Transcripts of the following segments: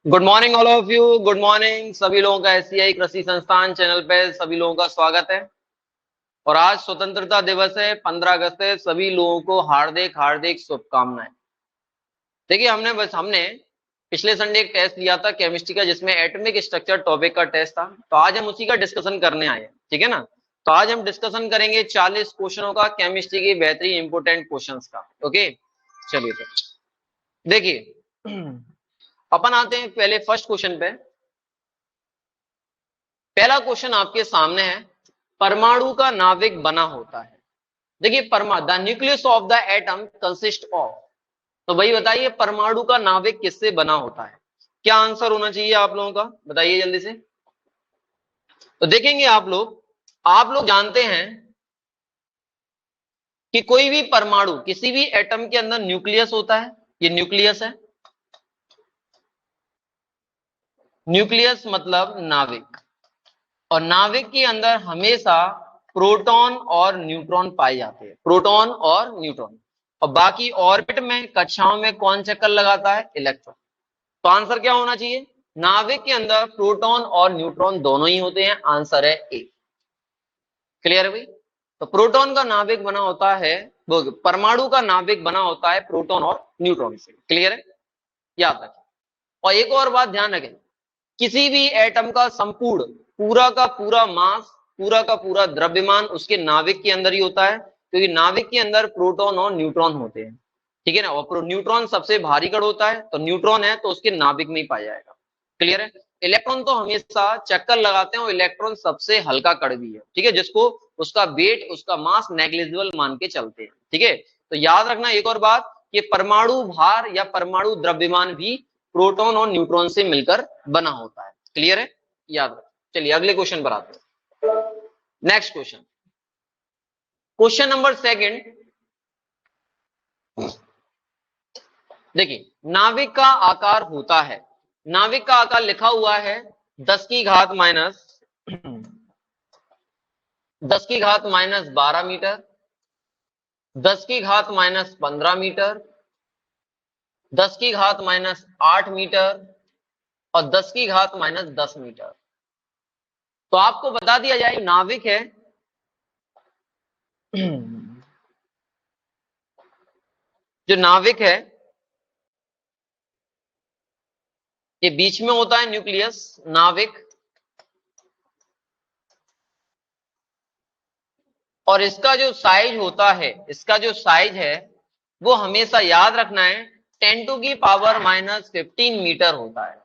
Good morning all of you. Good morning सभी लोगों का एससीआई कृषि संस्थान चैनल पे सभी लोगों का स्वागत है। और आज स्वतंत्रता दिवस है, 15 अगस्त है। सभी लोगों को हार्दिक हार्दिक शुभकामनाएं। देखिए हमने पिछले संडे एक टेस्ट लिया था केमिस्ट्री का, जिसमें एटॉमिक स्ट्रक्चर टॉपिक का टेस्ट था। तो आज हम उसी का डिस्कशन करने आए हैं, ठीक है ना। तो आज हम डिस्कशन करेंगे 40 क्वेश्चनों का, केमिस्ट्री के बेहतरीन इंपोर्टेंट क्वेश्चंस का। ओके, चलिए सर। देखिए अपन आते हैं पहले फर्स्ट क्वेश्चन पे। पहला क्वेश्चन आपके सामने है, परमाणु का नाभिक बना होता है। देखिए the nucleus of the atom consist of. तो भाई बताइए परमाणु का नाभिक किससे बना होता है। क्या आंसर होना चाहिए आप लोगों का, बताइए जल्दी से। तो देखेंगे आप लोग जानते हैं कि कोई भी परमाणु किसी भी एटम के अंदर न्यूक्लियस होता है। ये न्यूक्लियस है। न्यूक्लियस मतलब नाभिक। और नाभिक के अंदर हमेशा प्रोटॉन और न्यूट्रॉन पाए जाते हैं, प्रोटॉन और न्यूट्रॉन। और बाकी ऑर्बिट में कक्षाओं में कौन चक्कर लगाता है, इलेक्ट्रॉन। तो आंसर क्या होना चाहिए, नाभिक के अंदर प्रोटॉन और न्यूट्रॉन दोनों ही होते हैं। आंसर है ए। क्लियर है भाई। तो प्रोटॉन का नाभिक बना होता है, परमाणु का नाभिक बना होता है प्रोटॉन और न्यूट्रॉन से। क्लियर है, याद रखें। और एक और बात ध्यान रखें, किसी भी एटम का संपूर्ण पूरा का पूरा मास, पूरा का पूरा द्रव्यमान उसके नाभिक के अंदर ही होता है, क्योंकि नाभिक के अंदर प्रोटॉन और न्यूट्रॉन होते हैं। ठीक है ना। और न्यूट्रॉन सबसे भारी कण होता है, तो न्यूट्रॉन है तो उसके नाभिक में ही पाया जाएगा। क्लियर है। इलेक्ट्रॉन तो हमेशा चक्कर लगाते हैं, और इलेक्ट्रॉन सबसे हल्का कण भी है, ठीक है, जिसको उसका वेट, उसका मास नेग्लिजिबल मान के चलते हैं। ठीक है। तो याद रखना एक और बात, कि परमाणु भार या परमाणु द्रव्यमान भी प्रोटॉन और न्यूट्रॉन से मिलकर बना होता है। क्लियर है, याद रखो। चलिए अगले क्वेश्चन पर आते हैं। Next question, question number second. देखिए नाभिक का आकार होता है, नाभिक का आकार लिखा हुआ है 10 की घात माइनस 12 मीटर, 10 की घात माइनस 15 मीटर, 10 की घात माइनस 8 मीटर, और 10 की घात माइनस 10 मीटर। तो आपको बता दिया जाए नाभिक है जो नाभिक है ये बीच में होता है न्यूक्लियस, नाभिक। और इसका जो साइज होता है, इसका जो साइज है वो हमेशा याद रखना है 10 टू की पावर माइनस 15 मीटर होता है।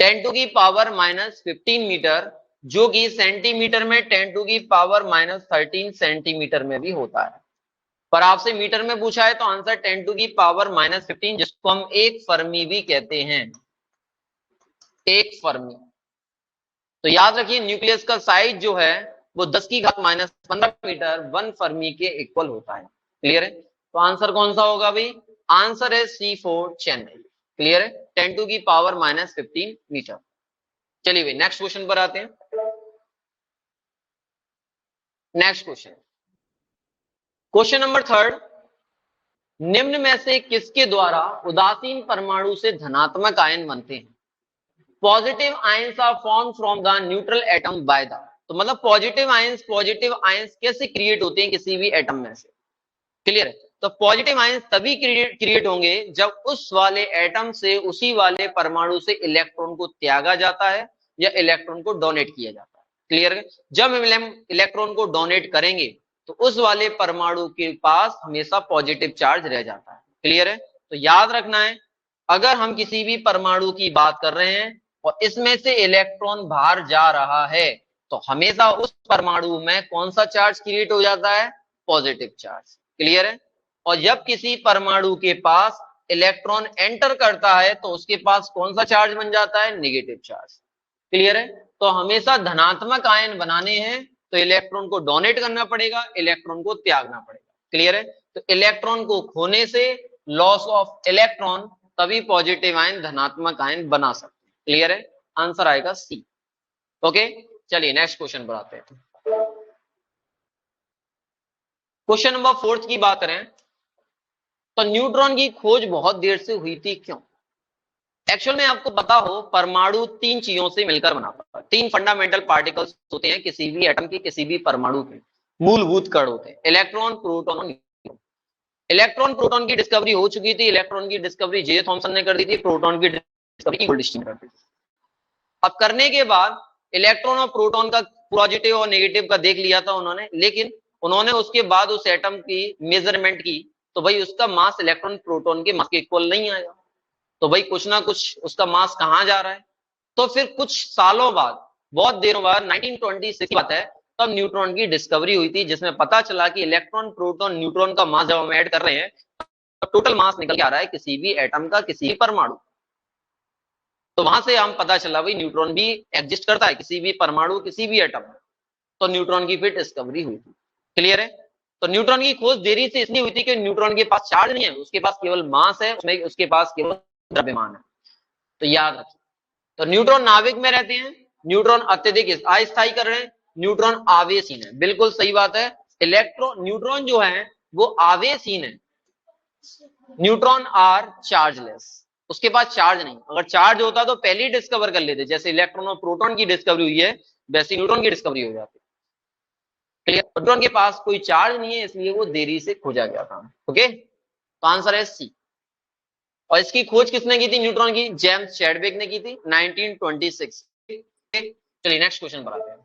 10 टू की पावर माइनस 15 मीटर, जो कि सेंटीमीटर में 10 टू की पावर माइनस 13 सेंटीमीटर में भी होता है। पर आपसे मीटर में पूछा है तो आंसर 10 टू की पावर माइनस 15, जिसको हम एक फर्मी भी कहते हैं, एक फर्मी। तो याद रखिए न्यूक्लियस का साइज जो है वो 10 की घात माइनस 15 मीटर 1 फर्मी के इक्वल होता है। क्लियर है। तो आंसर कौन सा होगा भाई, आंसर है C4 चेन्नई। क्लियर है, 10 टू की पावर माइनस 15 मीटर। चलिए भाई नेक्स्ट क्वेश्चन पर आते हैं। Next question, question number third. निम्न में से किसके द्वारा उदासीन परमाणु से धनात्मक आयन बनते हैं। Positive ions are form from the neutral atom by the. तो मतलब पॉजिटिव आयंस कैसे क्रिएट होते हैं किसी भी एटम में से। क्लियर है। तो पॉजिटिव आयंस तभी क्रिएट होंगे जब उस वाले एटम से, उसी वाले परमाणु से इलेक्ट्रॉन को त्यागा जाता है या इलेक्ट्रॉन को डोनेट किया जाता है। क्लियर है। जब हम इलेक्ट्रॉन को डोनेट करेंगे तो उस वाले परमाणु के पास हमेशा पॉजिटिव चार्ज रह जाता है। क्लियर है। तो याद रखना है, अगर हम किसी भी परमाणु की बात कर रहे हैं और इसमें से इलेक्ट्रॉन बाहर जा रहा है, तो हमेशा उस परमाणु में कौन सा चार्ज क्रिएट हो जाता है, पॉजिटिव चार्ज। क्लियर है। और जब किसी परमाणु के पास इलेक्ट्रॉन एंटर करता है तो उसके पास कौन सा चार्ज बन जाता है, नेगेटिव चार्ज। क्लियर है। तो हमेशा धनात्मक आयन बनाने हैं तो इलेक्ट्रॉन को डोनेट करना पड़ेगा, इलेक्ट्रॉन को त्यागना पड़ेगा। क्लियर है। तो इलेक्ट्रॉन को खोने से, लॉस ऑफ इलेक्ट्रॉन, तभी पॉजिटिव आयन धनात्मक आयन बना सकते हैं। क्लियर है, आंसर आएगा सी। ओके, चलिए नेक्स्ट क्वेश्चन पर आते हैं। क्वेश्चन नंबर फोर्थ की बात करें तो न्यूट्रॉन की खोज बहुत देर से हुई थी, क्यों। एक्चुअल में आपको पता हो परमाणु तीन चीजों से मिलकर बनाता है, तीन फंडामेंटल पार्टिकल्स होते हैं किसी भी एटम के, किसी भी परमाणु के मूलभूत कण होते हैं, इलेक्ट्रॉन, प्रोटॉन और न्यूट्रॉन। इलेक्ट्रॉन प्रोटॉन की डिस्कवरी हो चुकी थी, इलेक्ट्रॉन की डिस्कवरी जे थॉमसन ने कर दी थी, प्रोटॉन की डिस्कवरी गोल्डस्टीन कर दी थी। अब करने के बाद इलेक्ट्रॉन और प्रोटॉन का पॉजिटिव और नेगेटिव का देख लिया था उन्होंने, लेकिन उन्होंने उसके बाद उस एटम की मेजरमेंट की तो भाई उसका मास इलेक्ट्रॉन प्रोटॉन के मास के इक्वल नहीं आया। तो भाई कुछ ना कुछ उसका मास कहां जा रहा है। तो फिर कुछ सालों बाद, बहुत देरों बाद, 1926 की बात है, तब न्यूट्रॉन की डिस्कवरी हुई थी, जिसमें पता चला कि इलेक्ट्रॉन, प्रोटॉन, न्यूट्रॉन का मास जब हम ऐड कर रहे हैं तो टोटल मास निकल के आ रहा है किसी भी एटम का, किसी भी परमाणु। तो वहां से हम पता चला भाई न्यूट्रॉन भी एग्जिस्ट करता है किसी भी परमाणु, किसी भी एटम में। तो न्यूट्रॉन की फिर डिस्कवरी हुई थी। क्लियर है। तो न्यूट्रॉन की खोज देरी से इसलिए हुई थी कि न्यूट्रॉन के पास चार्ज नहीं है, उसके पास केवल मास है, उसमें उसके पास केवल द्रव्यमान है। तो याद रखिए, तो न्यूट्रॉन नाभिक में रहते हैं, न्यूट्रॉन अत्यधिक अस्थायी कर रहे हैं, न्यूट्रॉन आवेशहीन है। बिल्कुल सही बात है। इलेक्ट्रॉन, न्यूट्रॉन जो है वो आवेशहीन है। न्यूट्रॉन आर चार्जलेस, उसके पास चार्ज नहीं। अगर चार्ज होता तो पहले ही डिस्कवर कर लेते, जैसे इलेक्ट्रॉन और प्रोटॉन की डिस्कवरी हुई है वैसे न्यूट्रॉन की डिस्कवरी हो जाती। न्यूट्रॉन के पास कोई चार्ज नहीं है, इसलिए वो देरी से खोजा गया था। ओके, तो आंसर है सी। और इसकी खोज किसने की थी न्यूट्रॉन की? जेम्स चैडविक ने की थी 1926। चलिए नेक्स्ट क्वेश्चन पर आते हैं।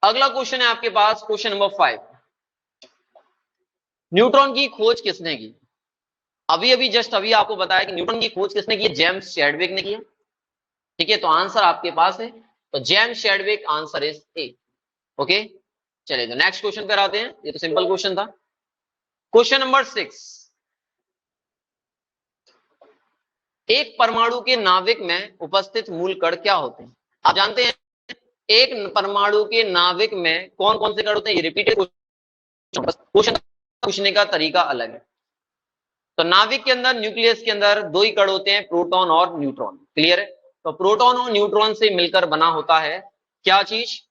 अगला क्वेश्चन है आपके पास, क्वेश्चन नंबर 5। न्यूट्रॉन की खोज किसने की? अभी अभी जस्ट अभी आपको बताया कि न्यूट्रॉन की खोज किसने की है? जेम्स चैडविक ने की है। ठीक है, तो आंसर आपके पास है, तो James Chadwick, answer is a. Okay, चलिए तो नेक्स्ट क्वेश्चन पर आते हैं। ये तो सिंपल क्वेश्चन था। Question number 6। एक परमाणु के नाभिक में उपस्थित मूल कण क्या होते हैं? आप जानते हैं एक परमाणु के नाभिक में कौन कौन से कण होते हैं? ये रिपीटेड क्वेश्चन, पूछने का तरीका अलग है। तो नाभिक के अंदर, न्यूक्लियस के अंदर दो ही कण होते हैं, प्रोटॉन और न्यूट्रॉन। क्लियर है। तो प्रोटॉन और न्यूट्रॉन से मिलकर बना होता है क्या चीज?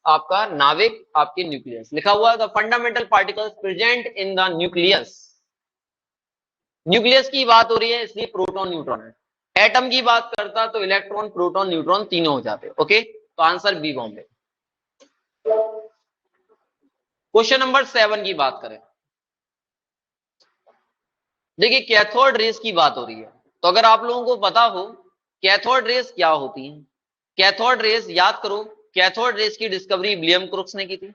आपका नाभिक, आपके न्यूक्लियस। लिखा हुआ है the fundamental particles present in the nucleus. Nucleus की बात हो रही है इसलिए प्रोटॉन न्यूट्रॉन है। एटम की बात करता तो इलेक्ट्रॉन, प्रोटॉन, न्यूट्रॉन तीनों हो जाते। ओके, तो answer B Bombay. Question number 7 की बात करें। देखिए कैथोड रेस की बात हो रही है, तो अगर आप लोगों को पता हो कैथोड रेस क्या होती है, कैथोड रेस याद करो। कैथोड रेस की डिस्कवरी विलियम क्रुक्स ने की थी,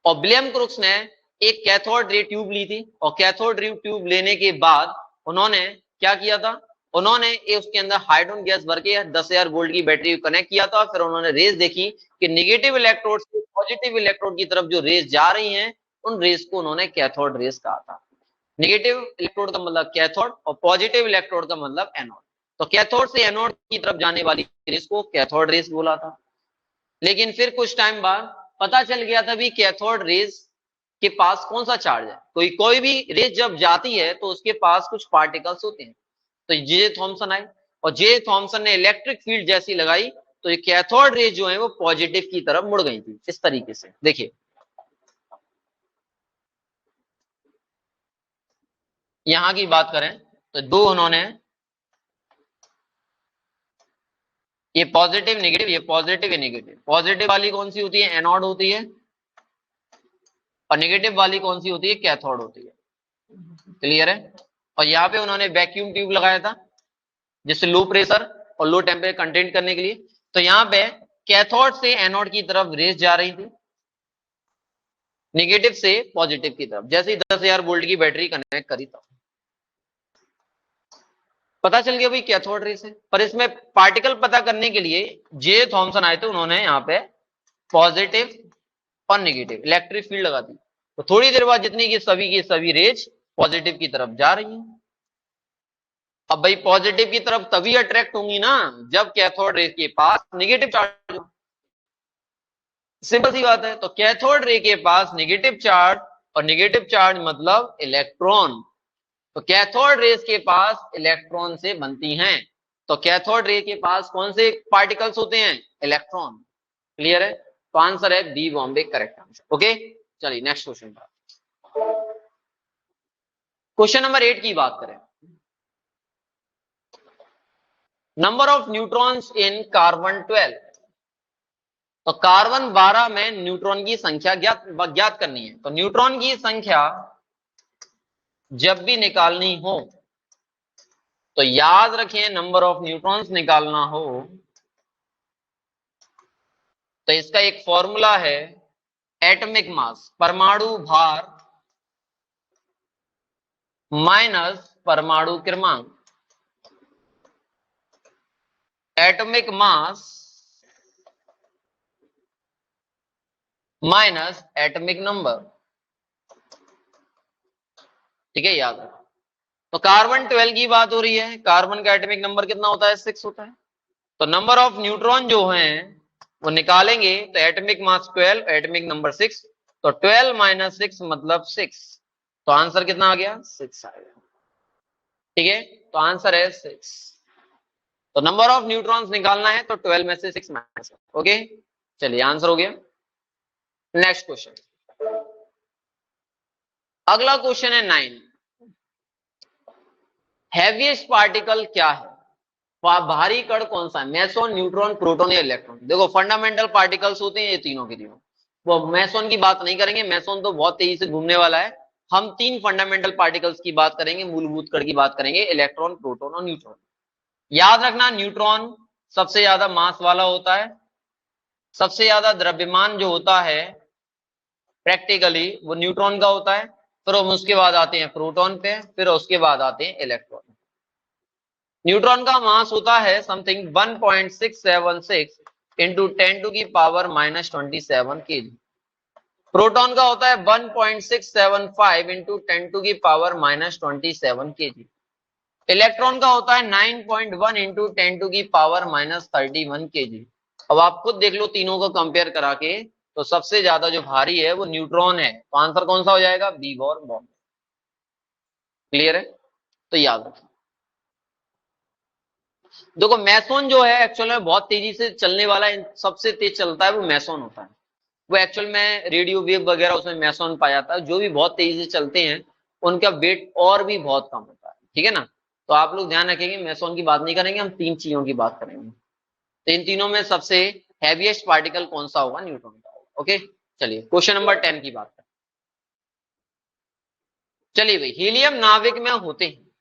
और विलियम क्रुक्स ने एक कैथोड रे ट्यूब ली थी, और कैथोड रे ट्यूब लेने के बाद उन्होंने क्या किया था? उन्होंने उसके अंदर हाइड्रोजन गैस भर के 10,000 वोल्ट की बैटरी को कनेक्ट किया था। फिर उन्होंने रेस देखी कि नेगेटिव इलेक्ट्रोड से पॉजिटिव इलेक्ट्रोड की तरफ जो रेस जा रही हैं, उन रेस को उन्होंने कैथोड रेस कहा था। नेगेटिव इलेक्ट्रोड का मतलब कैथोड और पॉजिटिव इलेक्ट्रोड का मतलब एनोड। तो कैथोड से एनोड की तरफ जाने वाली रेस को कैथोड रेस बोला था। लेकिन फिर कुछ टाइम बाद पता चल गया था भी कैथोड रेस के पास कौन सा चार्ज है। कोई भी रेस जब जाती है तो उसके पास कुछ पार्टिकल्स होते हैं। तो जे थॉमसन आए, और जे थॉमसन ने इलेक्ट्रिक फील्ड जैसी लगाई तो ये कैथोड रेस जो है वो पॉजिटिव की तरफ मुड़ गई थी। इस तरीके से देखिए, यहां की बात करें तो दो उन्होंने, ये पॉजिटिव नेगेटिव, ये पॉजिटिव, ये नेगेटिव। पॉजिटिव वाली कौन सी होती है? एनोड होती है, और नेगेटिव वाली कौन सी होती है? कैथोड होती है। क्लियर है। और यहाँ पे उन्होंने वैक्यूम ट्यूब लगाया था जिससे लो प्रेशर और लो टेम्परेचर कंटेन करने के लिए। तो यहाँ पे कैथोड से एनोड की तरफ रेस जा रही थी, नेगेटिव से पॉजिटिव की तरफ। जैसे ही 10,000 वोल्ट की बैटरी कनेक्ट करी तो पता चल गया भाई कैथोड रेस है। पर इसमें पार्टिकल पता करने के लिए जे थॉमसन आए थे, उन्होंने यहाँ पे पॉजिटिव और नेगेटिव इलेक्ट्रिक फील्ड लगा दी। तो थोड़ी देर बाद जितनी की सभी रेज पॉजिटिव की तरफ जा रही हैं। अब भाई पॉजिटिव की तरफ तभी अट्रैक्ट होंगी ना जब कैथोड रे के पास नेगेटिव चार्ज हो। सिंपल सी बात है। तो कैथोड रे के पास नेगेटिव चार्ज, और नेगेटिव चार्ज मतलब इलेक्ट्रॉन। तो कैथोड रेस के पास इलेक्ट्रॉन से बनती हैं। तो कैथोड रे के पास कौन से पार्टिकल्स होते हैं? इलेक्ट्रॉन। क्लियर है। तो आंसर है B Bombay, correct answer. Okay, चलिए नेक्स्ट क्वेश्चन पर। क्वेश्चन नंबर 8 की बात करें। Number of neutrons in carbon 12। तो कार्बन 12 में न्यूट्रॉन की संख्या ज्ञात करनी है। तो न्यूट्रॉन की संख्या जब भी निकालनी हो तो याद रखें, नंबर ऑफ न्यूट्रॉन्स निकालना हो तो इसका एक फॉर्मूला है एटॉमिक मास, परमाणु भार माइनस परमाणु क्रमांक। Atomic mass minus atomic number. ठीक है, याद रखो। तो कार्बन 12 की बात हो रही है, कार्बन का एटॉमिक नंबर कितना होता है? 6 होता है। तो नंबर ऑफ न्यूट्रॉन जो हैं वो निकालेंगे तो एटॉमिक मास 12, एटॉमिक नंबर 6। तो 12 माइनस 6 मतलब 6। तो आंसर कितना आ गया? 6 आ गया। ठीक है, तो आंसर है 6। तो नंबर ऑफ न्यूट्रॉन्स निकालना है तो 12 में से 6 माइनस। ओके, चलिए आंसर हो गया। नेक्स्ट क्वेश्चन, अगला क्वेश्चन है 9। हैवीएस्ट पार्टिकल क्या है? भारी कण कौन सा है? मेसोन, न्यूट्रॉन, प्रोटॉन या इलेक्ट्रॉन? देखो फंडामेंटल पार्टिकल्स होते हैं ये तीनों के तीनों। वो मेसोन की बात नहीं करेंगे, मेसोन तो बहुत तेजी से घूमने वाला है। हम 3 फंडामेंटल पार्टिकल्स की बात करेंगे, मूलभूत कण की बात करेंगे, इलेक्ट्रॉन, प्रोटॉन और न्यूट्रॉन। याद रखना, न्यूट्रॉन सबसे ज्यादा मास वाला होता है, सबसे ज्यादा द्रव्यमान जो होता है प्रैक्टिकली वो न्यूट्रॉन का होता है। फिर हम उसके बाद आते हैं प्रोटॉन पे, फिर उसके बाद आते हैं इलेक्ट्रॉन। न्यूट्रॉन का मास होता है समथिंग 1.676 इंटू 10 टू की पावर -27 केजी। प्रोटॉन का होता है 1.675 इंटू 10 टू की पावर -27 केजी। इलेक्ट्रॉन का होता है 9.1 इंटू 10 टू की पावर -31 केजी। अब आप खुद देख लो तीनों को कंपेयर करा के, तो सबसे ज्यादा जो भारी है वो न्यूट्रॉन है। तो आंसर कौन सा हो जाएगा? B bore bomb. क्लियर है? तो याद रखिए। देखो मेसोन जो है एक्चुअल में बहुत तेजी से चलने वाला सबसे तेज चलता है वो मेसोन होता है। वो एक्चुअल में रेडियो वेव वगैरह उसमें मेसोन पाया जाता है। जो भी बहुत तेजी से चलते हैं उनका वेट और भी बहुत कम होता है। ठीक है ना? तो आप लोग ध्यान रखेंगे, मेसोन की बात नहीं करेंगे, हम 3 चीजों की बात करेंगे। तो इन तीनों में सबसे हैवीएस्ट पार्टिकल कौन सा होगा? न्यूट्रॉन का होगा। ओके, चलिए क्वेश्चन नंबर 10 की बात करें। चलिए भाई, हीलियम नाभिक में होते हैं,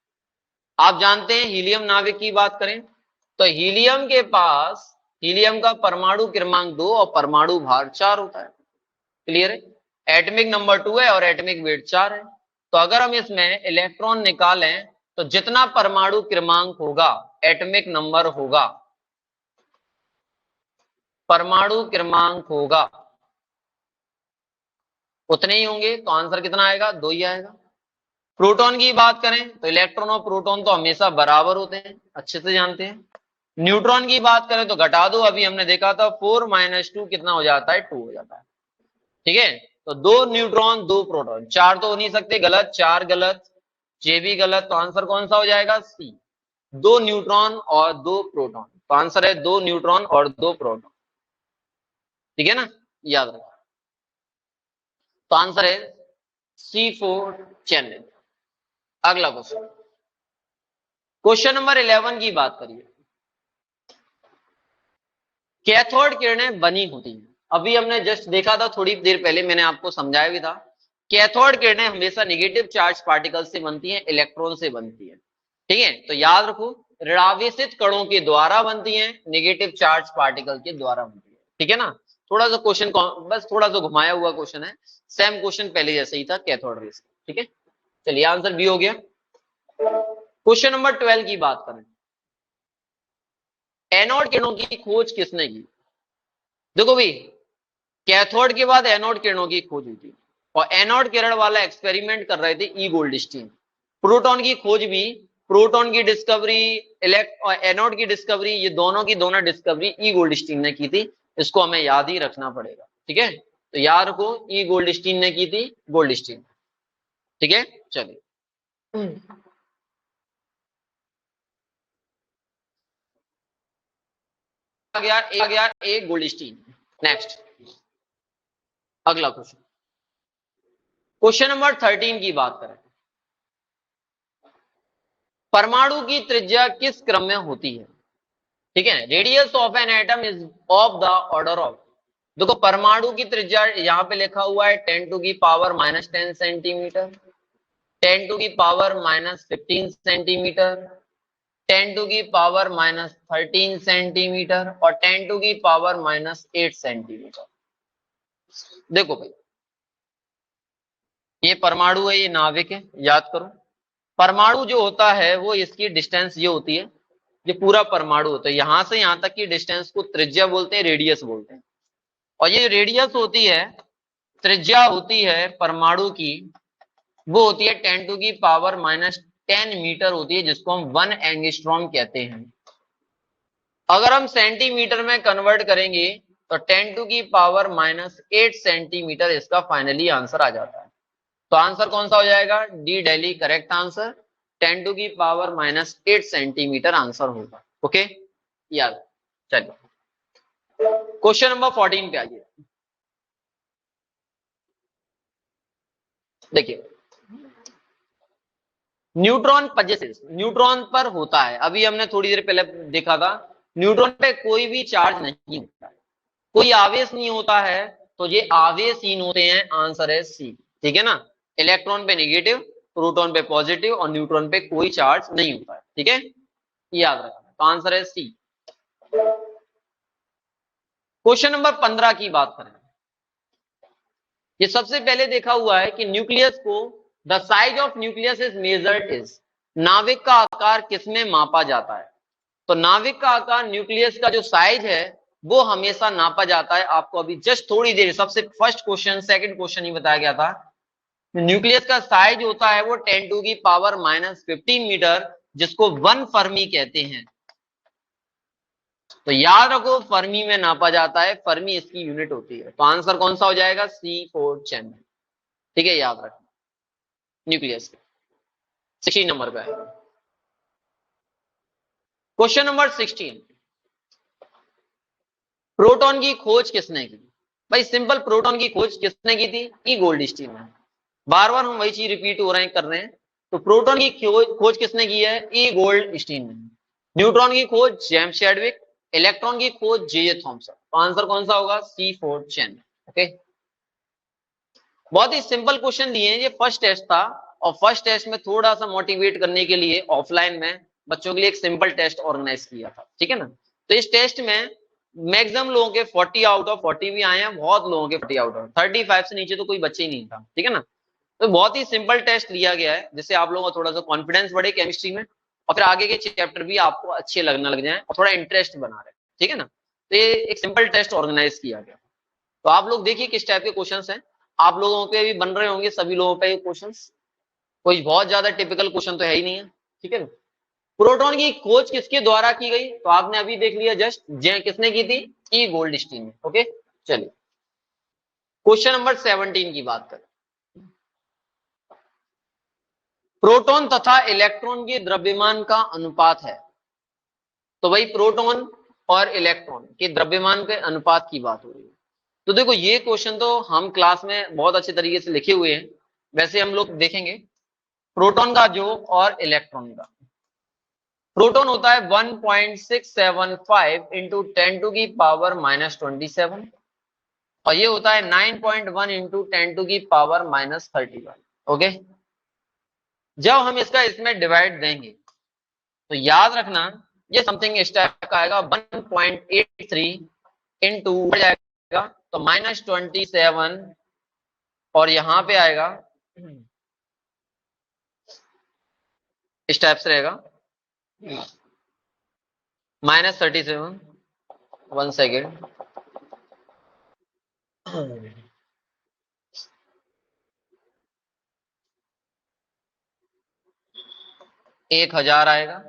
आप जानते हैं हीलियम नाभिक की बात करें तो हीलियम के पास हीलियम का परमाणु क्रमांक 2 और परमाणु भार 4 होता है। क्लियर है? एटॉमिक नंबर 2 है और एटॉमिक वेट 4 है। तो अगर हम इसमें इलेक्ट्रॉन निकालें तो जितना परमाणु क्रमांक होगा, एटॉमिक नंबर होगा, परमाणु क्रमांक होगा, उतने ही होंगे। तो आंसर कितना आएगा? 2 ही आएगा। प्रोटॉन की बात करें तो इलेक्ट्रॉन और प्रोटॉन तो हमेशा बराबर होते हैं, अच्छे से जानते हैं। न्यूट्रॉन की बात करें तो घटा दो, अभी हमने देखा था 4 - 2 कितना हो जाता है? 2 हो जाता है। ठीक है, तो 2 न्यूट्रॉन 2 प्रोटॉन, 4 तो हो नहीं सकते, गलत, 4 गलत, जे भी गलत। तो आंसर कौन सा हो जाएगा? सी, 2 न्यूट्रॉन और 2 प्रोटॉन। तो आंसर है 2 न्यूट्रॉन और 2 प्रोटॉन। ठीक है ना? याद रखो। तो आंसर है C4 चैनल। अगला क्वेश्चन, क्वेश्चन नंबर 11 की बात करिए। कैथोड किरणें बनी होती हैं, अभी हमने जस्ट देखा था, थोड़ी देर पहले मैंने आपको समझाया भी था। कैथोड किरणें हमेशा नेगेटिव चार्ज पार्टिकल से बनती हैं, इलेक्ट्रॉन से बनती है। ठीक है, तो याद रखो, ऋणावेशित कणों के द्वारा बनती हैं, नेगेटिव चार्ज पार्टिकल के द्वारा बनती है। ठीक है ना? थोड़ा सा क्वेश्चन बस थोड़ा सा घुमाया हुआ क्वेश्चन है, सेम क्वेश्चन पहले जैसे ही था, कैथोड रेस। ठीक है, चलिए आंसर बी हो गया। क्वेश्चन नंबर 12 की बात करें, एनोड किरणों की खोज किसने की? देखो भाई, कैथोड के बाद एनोड किरणों की खोज हुई थी और एनोड किरण वाला एक्सपेरिमेंट कर रहे थे ई गोल्डस्टीन। प्रोटॉन की खोज भी, प्रोटॉन की डिस्कवरी, इलेक्ट और एनोड की डिस्कवरी, ये दोनों की दोनों डिस्कवरी ई गोल्डस्टीन ने की थी। इसको हमें याद ही रखना पड़ेगा। ठीक है, तो याद रखो, ई गोल्डस्टीन ने की थी, गोल्डस्टीन। ठीक है, चलिए आ गया ए गोल्डस्टीन। नेक्स्ट, अगला क्वेश्चन, क्वेश्चन नंबर 13 की बात करें। परमाणु की त्रिज्या किस क्रम में होती है? ठीक है, radius of an atom is of the order of, देखो परमाणु की त्रिज्या यहाँ पे लिखा हुआ है 10 टू की पावर -10 सेंटीमीटर, 10 टू की पावर -15 सेंटीमीटर, 10 टू की पावर -13 सेंटीमीटर और 10 टू की पावर -8 सेंटीमीटर। देखो भाई, ये परमाणु है, ये नाविक है, याद करो। परमाणु जो होता है वो इसकी डिस्टेंस ये होती है, ये पूरा परमाणु होता है, यहां से यहां तक की डिस्टेंस को त्रिज्या बोलते हैं, रेडियस बोलते हैं। और ये रेडियस होती है, त्रिज्या होती है परमाणु की, वो होती है 10 टू की पावर -10 मीटर होती है, जिसको हम 1 एंगस्ट्रॉम कहते हैं। अगर हम सेंटीमीटर में कन्वर्ट करेंगे तो 10 टू की पावर -8 सेंटीमीटर इसका फाइनली आंसर आ जाता है। तो आंसर कौन सा हो जाएगा? D Delhi correct answer, 10 to की पावर -8 सेंटीमीटर आंसर होगा। ओके याद, चलिए क्वेश्चन नंबर 14 पे आइए। देखिए, न्यूट्रॉन पजेसेस, न्यूट्रॉन पर होता है, अभी हमने थोड़ी देर पहले देखा था, न्यूट्रॉन पे कोई भी चार्ज नहीं होता है, कोई आवेश नहीं होता है, तो ये आवेशहीन होते हैं, आंसर है सी। ठीक है ना, इलेक्ट्रॉन पे नेगेटिव, प्रोटॉन पे पॉजिटिव और न्यूट्रॉन पे कोई चार्ज नहीं होता है। ठीक है, याद रखना, तो आंसर है सी। क्वेश्चन नंबर 15 की बात करें, ये सबसे पहले देखा हुआ है कि न्यूक्लियस को, the size of nucleus is measured is, नाविक का आकार किसमें मापा जाता है? तो नाविक का आकार, न्यूक्लियस का जो साइज है वो हमेशा नापा जाता है। आपको अभी जस्ट थोड़ी देर, सबसे फर्स्ट क्वेश्चन, सेकंड क्वेश्चन ही बताया गया था, न्यूक्लियस का साइज होता है वो 10 टू की पावर -15 मीटर, जिसको 1 फर्मी कहते हैं। तो याद रखो, फर्मी में नापा जाता है, फर्मी इसकी यूनिट होती है। तो आंसर कौन सा हो जाएगा? C4 chamber. ठीक है, याद रखना, न्यूक्लियस 16 नंबर पे है। क्वेश्चन नंबर 16, प्रोटॉन की खोज किसने की? भाई सिंपल, प्रोटॉन की खोज किसने की थी? ई गोल्डस्टीन ने। बार बार हम वही चीज रिपीट हो रहे हैं, कर रहे हैं। तो प्रोटॉन की खोज किसने की है? ई गोल्डस्टीन ने। न्यूट्रॉन की खोज जेम्स चैडविक, इलेक्ट्रॉन की खोज जे थॉमसन। तो आंसर कौन सा होगा? C4 chamber. ओके, बहुत ही सिंपल क्वेश्चन दिए हैं, ये फर्स्ट टेस्ट था, और फर्स्ट टेस्ट में थोड़ा सा मोटिवेट करने के लिए ऑफलाइन में बच्चों के लिए एक सिंपल टेस्ट ऑर्गेनाइज किया था। ठीक है ना, तो इस टेस्ट में मैक्सिमम लोगों के 40 आउट ऑफ 40 भी आए हैं, बहुत लोगों के 40 आउट ऑफ 35 से नीचे तो कोई बच्चे ही नहीं था। ठीक है ना, तो बहुत ही सिंपल टेस्ट लिया गया है, जिससे आप लोगों का थोड़ा सा कॉन्फिडेंस बढ़े केमिस्ट्री में, और फिर आगे के चैप्टर भी आपको अच्छे लगने लग जाए और थोड़ा इंटरेस्ट बना रहे। ठीक है ना, तो ये एक सिंपल टेस्ट ऑर्गेनाइज किया गया। तो आप लोग देखिए किस टाइप के क्वेश्चंस हैं, आप लोगों पे भी बन रहे होंगे, सभी लोगों पे क्वेश्चंस, कोई बहुत ज्यादा टिपिकल क्वेश्चन तो है ही नहीं है। ठीक है ना, प्रोटॉन की खोज किसके द्वारा की गई? तो आपने अभी देख लिया जस्ट, किसने की थी? ई गोल्डस्टीन ने। ओके, चलिए क्वेश्चन नंबर 17 की बात करें, प्रोटॉन तथा इलेक्ट्रॉन के द्रव्यमान का अनुपात है। तो भाई प्रोटॉन और इलेक्ट्रॉन के द्रव्यमान के अनुपात की बात हो रही है। तो देखो, ये क्वेश्चन तो हम क्लास में बहुत अच्छे तरीके से लिखे हुए हैं, वैसे हम लोग देखेंगे प्रोटॉन का जो और इलेक्ट्रॉन का। प्रोटॉन होता है 1.675 इंटू 10 टू की पावर -27, और ये होता है 9.1 इंटू 10 टू की पावर -31। ओके, जब हम इसका इसमें डिवाइड देंगे तो याद रखना, ये समथिंग इस टाइप का आएगा, 1.83 इंटू जाएगा तो -27, और यहां पे आएगा इस टाइप से रहेगा -37। 1 सेकेंड, एक 1000 आएगा,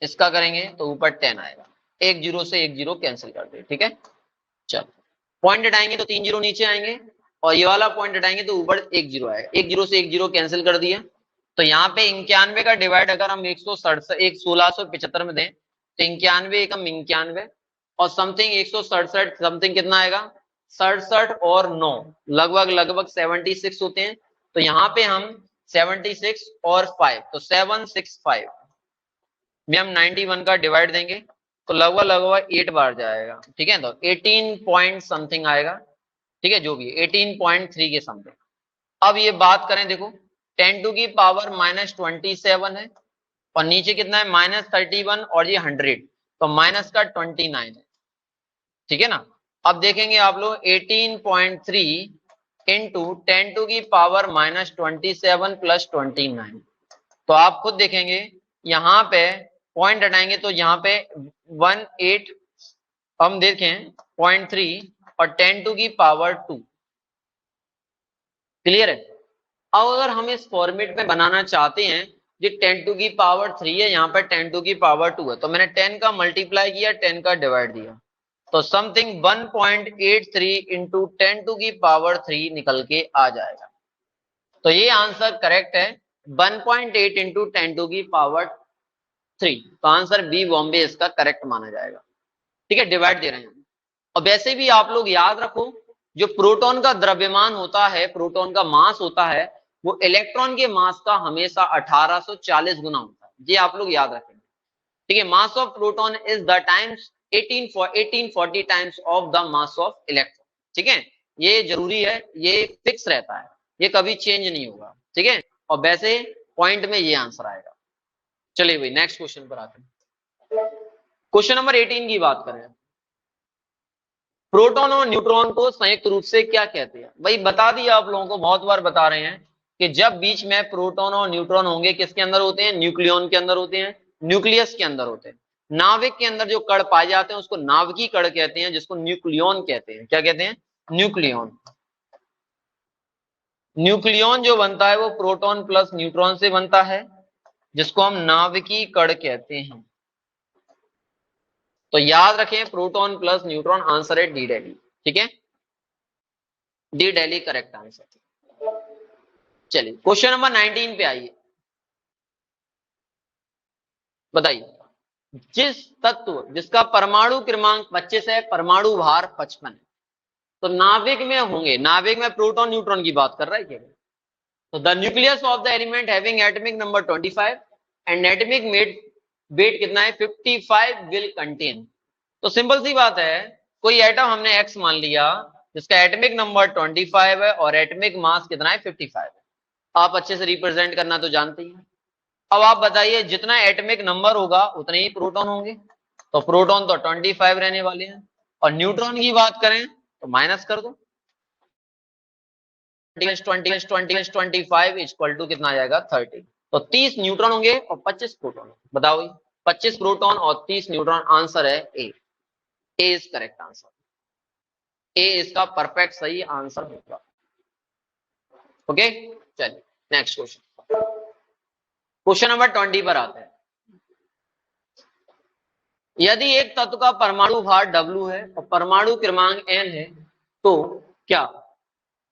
इसका करेंगे तो ऊपर 10 आएगा, एक जीरो से एक जीरो कैंसिल कर दे। ठीक है, चल पॉइंट हटाएंगे तो 3 जीरो नीचे आएंगे, और ये वाला पॉइंट हटाएंगे तो ऊपर एक जीरो आएगा, एक जीरो से एक जीरो कैंसिल कर दिया। तो यहाँ पे 91 का डिवाइड अगर हम 1675 में दें तो 91 एकम 91, और समथिंग 167 समथिंग कितना आएगा? 67 और 9 लगभग लगभग 76 होते हैं। तो यहाँ पे हम 76 और 5 तो 765 में हम 91 का डिवाइड देंगे तो लगभग लगभग 8 बार जाएगा, ठीक है, तो 18 पॉइंट समथिंग आएगा, ठीक है, जो भी 18.3 के समथिंग। अब ये बात करें, देखो 10 टू की पावर -27 है और नीचे कितना है -31 और ये 100, तो माइनस का 29 है, ठीक है ना। अब देखेंगे आप लोग 18.3 इंटू 10 टू की पावर -27 प्लस 29, तो आप खुद देखेंगे यहाँ पे पॉइंट हटाएंगे तो यहाँ पे 18 हम देखें 0.3 और 10 टू की पावर 2, क्लियर है। अब अगर हम इस फॉर्मेट में बनाना चाहते हैं, ये 10 टू की पावर 3 है, यहाँ पर 10 टू की पावर 2 है, तो मैंने 10 का मल्टीप्लाई किया, 10 का डिवाइड दिया, तो समथिंग 1.83 इंटू 10 टू की पावर 3 निकल के आ जाएगा। तो ये आंसर करेक्ट है, 1.8 इंटू 10 टू की पावर 3, तो आंसर बी बॉम्बे इसका करेक्ट माना जाएगा, ठीक है, डिवाइड दे रहे हैं। और वैसे भी आप लोग याद रखो, जो प्रोटॉन का द्रव्यमान होता है, प्रोटॉन का मास होता है, वो इलेक्ट्रॉन के मास का हमेशा 1840 गुना होता है, ये आप लोग याद रखेंगे, ठीक है। Mass of proton is the times 1840 times of the mass of electron, ठीक है, ये जरूरी है, ये फिक्स रहता है, ये कभी चेंज नहीं होगा, ठीक है। और वैसे पॉइंट में ये आंसर आएगा। चलिए भाई नेक्स्ट क्वेश्चन पर आते हैं। क्वेश्चन नंबर 18 की बात करें, प्रोटॉन और न्यूट्रॉन को संयुक्त रूप से क्या कहते हैं। भाई बता दिया आप लोगों को, बहुत बार बता रहे हैं कि जब बीच में प्रोटॉन और न्यूट्रॉन होंगे, किसके अंदर होते हैं, न्यूक्लियन के अंदर होते हैं, न्यूक्लियस के अंदर होते हैं। नाभिक के अंदर जो कण पाए जाते हैं उसको नाभिकीय कण कहते हैं, जिसको न्यूक्लियन कहते हैं। क्या कहते हैं, न्यूक्लियन। न्यूक्लियन जो बनता है वो प्रोटॉन प्लस न्यूट्रॉन से बनता है, जिसको हम नाभिकीय कण कहते हैं। तो याद रखें, प्रोटॉन प्लस न्यूट्रॉन, आंसर है डी दिल्ली, ठीक है, डी दिल्ली करेक्ट आंसर। चलिए क्वेश्चन नंबर 19 पे आइए, बताइए जिस तत्व जिसका परमाणु क्रमांक 25 है, परमाणु भार 55 है, तो नाभिक में होंगे, नाभिक में प्रोटॉन न्यूट्रॉन की बात कर रहा है क्या, तो the nucleus of the element having atomic number 25 and atomic weight कितना है 55 विल कंटेन। तो सिंपल सी बात है, कोई एटम हमने एक्स मान लिया जिसका एटॉमिक नंबर 25 है और एटॉमिक मास कितना है 55 है। आप अच्छे से रिप्रेजेंट करना तो जानते ही हैं। अब आप बताइए जितना एटॉमिक नंबर होगा उतने ही प्रोटॉन होंगे, तो प्रोटॉन तो 25 रहने वाले हैं, और न्यूट्रॉन की बात करें तो माइनस कर दो, 20 इक्वल टू कितना आ जाएगा 30, तो 30 न्यूट्रॉन होंगे और 25 प्रोटॉन। बताओ 25 प्रोटॉन और 30 न्यूट्रॉन, आंसर है ए, ए इज करेक्ट आंसर, ए इसका परफेक्ट सही आंसर होगा। ओके चलिए नेक्स्ट क्वेश्चन, क्वेश्चन नंबर 20 पर आते हैं। यदि एक तत्व का परमाणु भार W है और परमाणु क्रमांक N है तो क्या।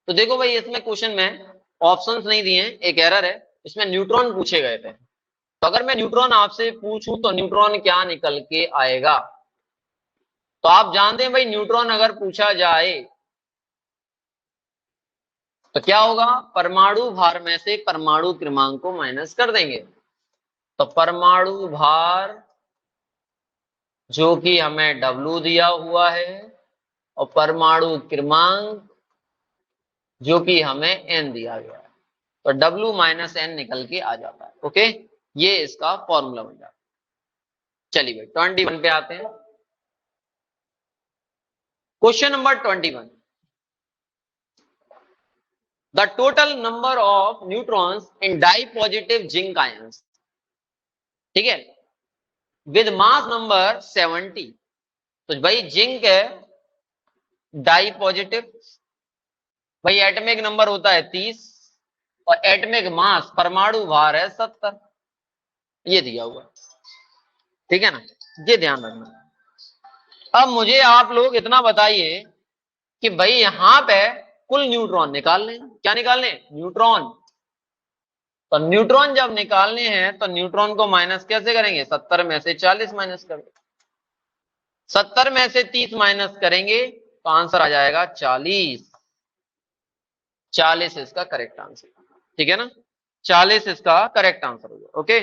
तो देखो भाई इसमें क्वेश्चन में ऑप्शंस नहीं दिए हैं, एक एरर है, इसमें न्यूट्रॉन पूछे गए थे। तो अगर मैं न्यूट्रॉन आपसे पूछूं तो न्यूट्रॉन क्या निकल के आएगा। तो आप जानते हैं भाई न्यूट्रॉन अगर पूछा जाए तो क्या होगा, परमाणु भार में से परमाणु क्रमांक को माइनस कर देंगे। तो परमाणु भार जो कि हमें W दिया हुआ है और परमाणु क्रमांक जो कि हमें N दिया गया है, तो W माइनस N निकल के आ जाता है। ओके, ये इसका फॉर्मूला बन जाता है। चलिए 21 पे आते हैं, question number 21, the total number of neutrons in di positive zinc ions, ठीक है, विद मास नंबर 70। तो भाई जिंक है डाई पॉजिटिव, भाई एटॉमिक नंबर होता है 30 और एटॉमिक मास परमाणु भार है 70, ये दिया हुआ, ठीक है ना, ये ध्यान रखना। अब मुझे आप लोग इतना बताइए कि भाई यहां पे कुल न्यूट्रॉन निकालने, क्या निकालने, न्यूट्रॉन। तो न्यूट्रॉन जब निकालने हैं तो न्यूट्रॉन को माइनस कैसे करेंगे, 70 में से 40 माइनस करेंगे, 70 में से 30 माइनस करेंगे तो आंसर आ जाएगा 40, 40 इसका करेक्ट आंसर, ठीक है ना, 40 इसका करेक्ट आंसर होगा। ओके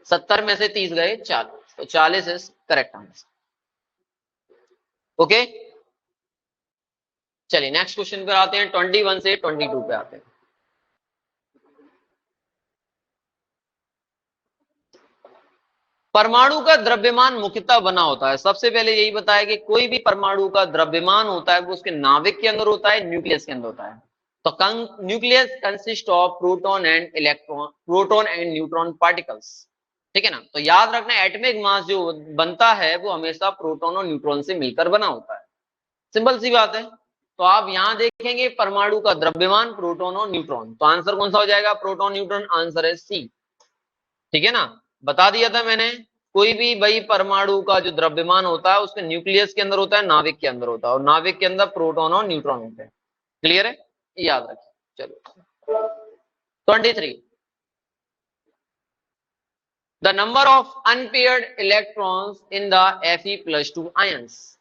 70 में से 30 गए 40, तो 40 इज करेक्ट आंसर। ओके, चलिए नेक्स्ट क्वेश्चन पर आते हैं। 21 से 22 पे आते हैं। परमाणु का द्रव्यमान मुख्यतः बना होता है, सबसे पहले यही बताया कि कोई भी परमाणु का द्रव्यमान होता है वो उसके नाभिक के अंदर होता है, न्यूक्लियस के अंदर होता है। तो nucleus consist of proton and electron, proton and neutron particles, ठीक है ना। तो याद रखना एटॉमिक मास जो बनता है वो हमेशा प्रोटॉन और न्यूट्रॉन से मिलकर बना होता है, सिंपल सी बात है। तो आप यहां देखेंगे परमाणु का द्रव्यमान प्रोटॉन और न्यूट्रॉन, तो आंसर कौन सा हो जाएगा? प्रोटॉन न्यूट्रॉन, आंसर है सी, ठीक है ना। बता दिया था मैंने, कोई भी भाई परमाणु का जो द्रव्यमान होता है उसके न्यूक्लियस के अंदर होता है, नाभिक के अंदर होता है, और नाभिक के अंदर प्रोटॉन और न्यूट्रॉन होते हैं। क्लियर है, याद रखिए। चलो 23, the number of unpaired electrons in the Fe+2 ions.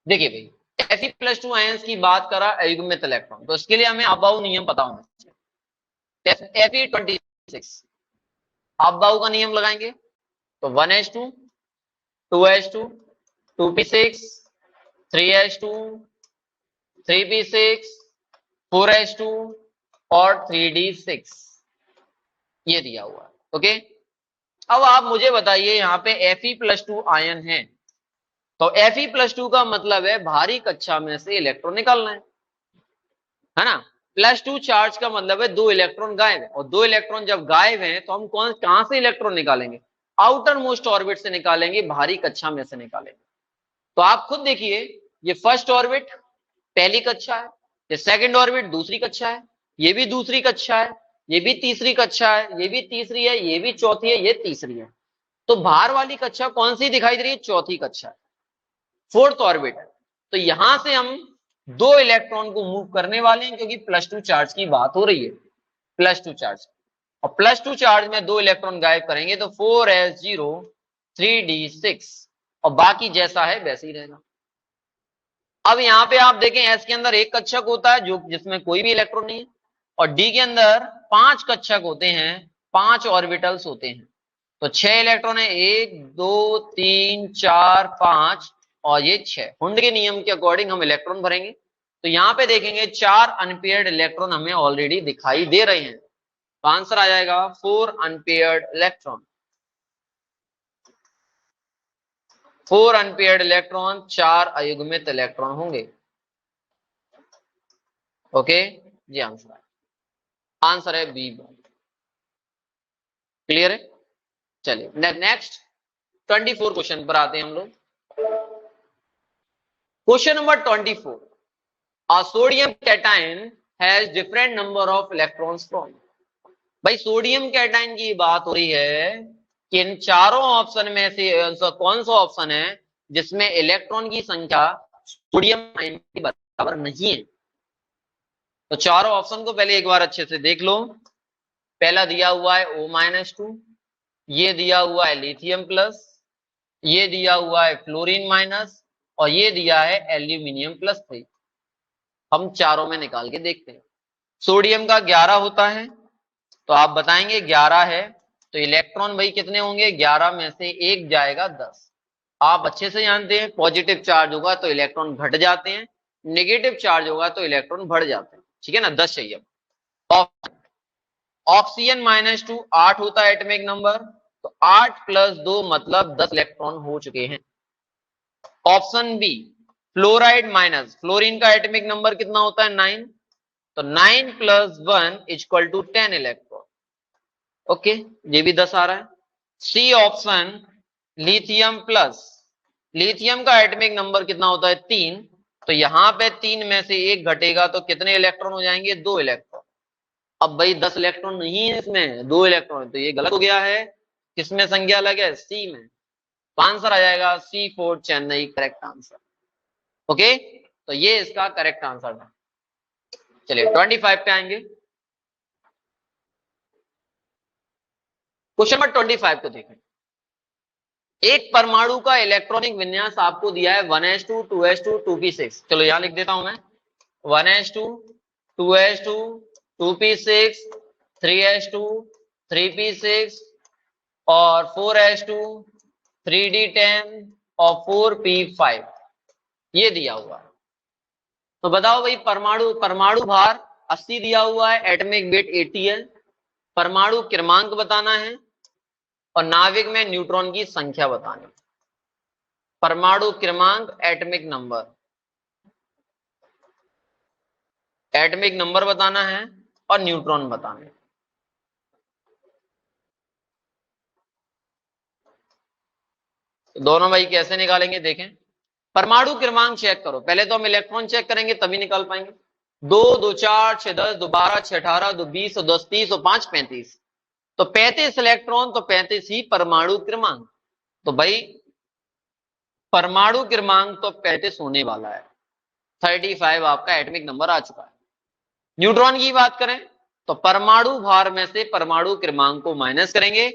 देखिए भाई Fe+2 आयंस की बात करा अयुग्मित इलेक्ट्रॉन, तो इसके लिए हमें अबाउ नियम पता होना चाहिए। Fe26, अबाउ का नियम लगाएंगे तो 1s2 2s2 2p6 3s2 3p6 4s2 और 3d6, ये दिया हुआ है। ओके, अब आप मुझे बताइए यहाँ पे Fe+2 आयन है, तो Fe+2 का मतलब है भारी कक्षा में से इलेक्ट्रॉन निकालना है ना। +2 चार्ज का मतलब है 2 इलेक्ट्रॉन गायब है, और 2 इलेक्ट्रॉन जब गायब हैं तो हम कहां से इलेक्ट्रॉन निकालेंगे? आउटर मोस्ट ऑर्बिट से निकालेंगे, भारी कक्षा में से निकालेंगे। तो आप खुद देखिए, ये फर्स्ट ऑर्बिट पहली कक्षा है, ये सेकंड ऑर्बिट दूसरी कक्षा है, ये भी दूसरी कक्षा है, ये भी तीसरी कक्षा है, ये भी तीसरी है, ये भी चौथी है, ये तीसरी है। तो बाहर वाली कक्षा कौन सी दिखाई दे रही है? चौथी कक्षा है, फोर्थ ऑर्बिट है। तो यहां से हम 2 इलेक्ट्रॉन को मूव करने वाले हैं, क्योंकि +2 चार्ज की बात हो रही है, +2 चार्ज, और +2 चार्ज में 2 इलेक्ट्रॉन गायब करेंगे तो 4s0 3d6, और बाकी जैसा है वैसे ही रहेगा। अब यहाँ पे आप देखें एस के अंदर एक कक्षक होता है जो जिसमें कोई भी इलेक्ट्रॉन नहीं है, और डी के अंदर 5 कक्षक होते हैं, 5 ऑर्बिटल्स होते हैं। तो 6 इलेक्ट्रॉन है, 1 2 3 4 5 और ये 6। हुंड के नियम के अकॉर्डिंग हम इलेक्ट्रॉन भरेंगे, तो यहाँ पे देखेंगे 4 अनपेयर्ड इलेक्ट्रॉन हमें ऑलरेडी दिखाई दे रहे हैं, तो आंसर आ जाएगा 4 अनपेयर्ड इलेक्ट्रॉन। 4 अनपेयर्ड इलेक्ट्रॉन, 4 अयुग्मित इलेक्ट्रॉन होंगे। ओके जी, आंसर है बी। क्लियर है, चलिए नेक्स्ट 24 क्वेश्चन पर आते हैं हम लोग। Question number 24, a sodium cation has different number of electrons from। भाई सोडियम कैटायन की बात हो रही है कि इन चारों ऑप्शन में से कौन सा ऑप्शन है जिसमें इलेक्ट्रॉन की संख्या सोडियम आयन के बराबर नहीं है। तो चारों ऑप्शन को पहले एक बार अच्छे से देख लो। पहला दिया हुआ है O-2, ये दिया हुआ है लिथियम प्लस, ये दिया हुआ है फ्लोरीन माइनस, और ये दिया है एल्यूमिनियम +3। हम चारों में निकाल के देखते हैं। सोडियम का 11 होता है, तो आप बताएंगे 11 है, तो इलेक्ट्रॉन भाई कितने होंगे? 11 में से 1 जाएगा 10। आप अच्छे से जानते हैं पॉजिटिव चार्ज होगा तो इलेक्ट्रॉन घट जाते हैं, नेगेटिव चार्ज होगा तो इलेक्ट्रॉन बढ़ जाते हैं, ठीक है ना। 10 चाहिए। ऑक्सीजन -2 8 होता है एटॉमिक नंबर, तो 8 + 2 मतलब 10 इलेक्ट्रॉन हो चुके हैं। Option B fluoride minus fluorine का एटॉमिक नंबर कितना होता है? 9, तो 9 + 1 = 10 इलेक्ट्रॉन। ओके, ये भी 10 आ रहा है। C option lithium plus, lithium का एटॉमिक नंबर कितना होता है? 3, तो यहां पे 3 में से 1 घटेगा तो कितने इलेक्ट्रॉन हो जाएंगे? 2 इलेक्ट्रॉन। अब भाई 10 इलेक्ट्रॉन नहीं है इसमें, 2 इलेक्ट्रॉन है, तो ये गलत हो गया है। किसमें संख्या अलग है? सी में। तो आंसर आ जाएगा C4 Chennai, correct answer. Okay, तो ये इसका करेक्ट आंसर था। चलिए 25 पे आएंगे। क्वेश्चन नंबर 25 को देखें। एक परमाणु का इलेक्ट्रॉनिक विन्यास आपको दिया है 1s2 2s2 2p6। चलो यहां लिख देता हूं मैं 1s2 2s2 2p6 3s2 3p6 और 4s2 3d10 और 4p5 ये दिया हुआ है। तो बताओ भाई परमाणु भार 80 दिया हुआ है, एटॉमिक वेट 80 है, परमाणु क्रमांक बताना है और नाभिक में न्यूट्रॉन की संख्या बतानी है। परमाणु क्रमांक एटॉमिक नंबर बताना है और न्यूट्रॉन बताना है। तो दोनों भाई कैसे निकालेंगे देखें। परमाणु क्रमांक चेक करो, पहले तो हम इलेक्ट्रॉन चेक करेंगे तभी निकाल पाएंगे। 2 2 4 6 10 2 12 6 18 2 20 और 10 30 और 5 35, तो 35 इलेक्ट्रॉन, तो 35 ही परमाणु क्रमांक। तो भाई परमाणु क्रमांक तो 35 होने वाला है, 35 आपका एटॉमिक नंबर आ चुका है। न्यूट्रॉन की बात करें तो परमाणु भार में से परमाणु क्रमांक को माइनस करेंगे,